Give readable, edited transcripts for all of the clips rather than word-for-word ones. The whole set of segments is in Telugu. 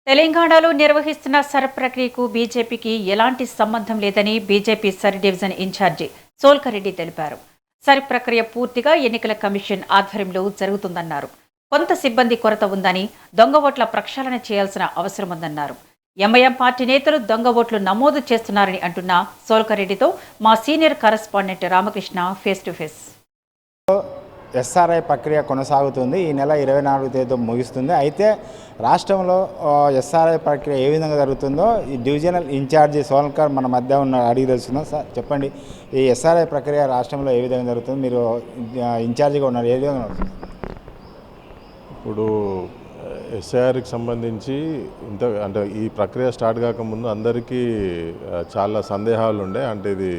తెలంగాణలో నిర్వహిస్తున్న సర్ ప్రక్రియకు బీజేపీకి ఎలాంటి సంబంధం లేదని బీజేపీ సర్ డివిజన్ ఇన్ఛార్జి సోల్కరెడ్డి తెలిపారు. సర్ ప్రక్రియ పూర్తిగా ఎన్నికల కమిషన్ ఆధ్వర్యంలో జరుగుతుందన్నారు. కొంత సిబ్బంది కొరత ఉందని, దొంగ ఓట్ల ప్రక్షాళన చేయాల్సిన అవసరం ఉందన్నారు. ఎంఐఎం పార్టీ నేతలు దొంగ ఓట్లు నమోదు చేస్తున్నారని అంటున్న సోల్కరెడ్డితో మా senior correspondent Ramakrishna face to face. SRI ప్రక్రియ కొనసాగుతుంది. ఈ నెల 24వ తేదీతో ముగుస్తుంది. అయితే రాష్ట్రంలో ఎస్ఆర్ఐ ప్రక్రియ ఏ విధంగా జరుగుతుందో ఈ డివిజనల్ ఇన్ఛార్జి సోల్కర్ మన మధ్య ఉన్న అడిగి తెలుస్తున్నాం. సార్ చెప్పండి, ఈ ఎస్ఆర్ఐ ప్రక్రియ రాష్ట్రంలో ఏ విధంగా జరుగుతుంది? మీరు ఇన్ఛార్జిగా ఉన్నారు, ఏ విధంగా జరుగుతుంది? ఇప్పుడు ఎస్ఐఆర్కి సంబంధించి అంటే ఈ ప్రక్రియ స్టార్ట్ కాకముందు అందరికీ చాలా సందేహాలు ఉండే. అంటే ఇది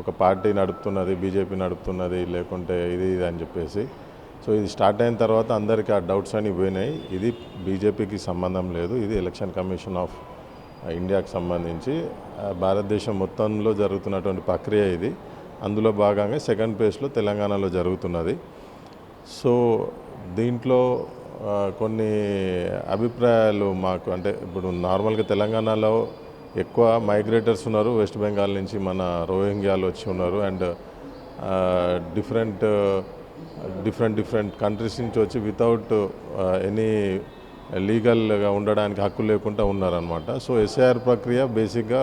ఒక పార్టీ నడుపుతున్నది, బీజేపీ నడుపుతున్నది, లేకుంటే ఇది అని చెప్పేసి. సో ఇది స్టార్ట్ అయిన తర్వాత అందరికీ ఆ డౌట్స్ అని పోయినాయి. ఇది బీజేపీకి సంబంధం లేదు, ఇది ఎలక్షన్ కమిషన్ ఆఫ్ ఇండియాకి సంబంధించి భారతదేశం మొత్తంలో జరుగుతున్నటువంటి ప్రక్రియ ఇది. అందులో భాగంగా సెకండ్ ఫేజ్లో తెలంగాణలో జరుగుతున్నది. సో దీంట్లో కొన్ని అభిప్రాయాలు మాకు, అంటే ఇప్పుడు నార్మల్గా తెలంగాణలో ఎక్కువ మైగ్రేటర్స్ ఉన్నారు, వెస్ట్ బెంగాల్ నుంచి మన రోహింగ్యాలు వచ్చి ఉన్నారు. అండ్ డిఫరెంట్ కంట్రీస్ నుంచి వచ్చి వితౌట్ ఎనీ లీగల్గా ఉండడానికి హక్కు లేకుండా ఉన్నారనమాట. సో ఎస్ఐఆర్ ప్రక్రియ బేసిక్గా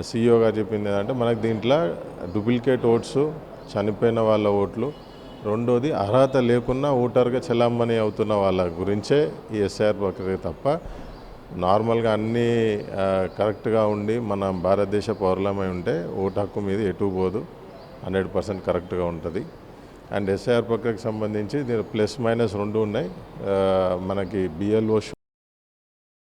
సిఇఓ గారు చెప్పింది ఏంటంటే, మనకు దీంట్లో డూప్లికేట్ ఓట్స్, చనిపోయిన వాళ్ళ ఓట్లు, రెండోది అర్హత లేకున్నా ఓటర్గా చెలామణి అవుతున్న వాళ్ళ గురించే ఈ ఎస్ఐఆర్ ప్రక్రియ తప్ప నార్మల్గా అన్నీ కరెక్ట్గా ఉండి మన భారతదేశ పౌరులమై ఉంటే ఓటు హక్కు మీద ఎటు పోదు, 100% కరెక్ట్గా ఉంటుంది. అండ్ ఎస్ఐఆర్ ప్రక్రియకు సంబంధించి దీని ప్లస్ మైనస్ రెండు ఉన్నాయి. మనకి బిఎల్ఓ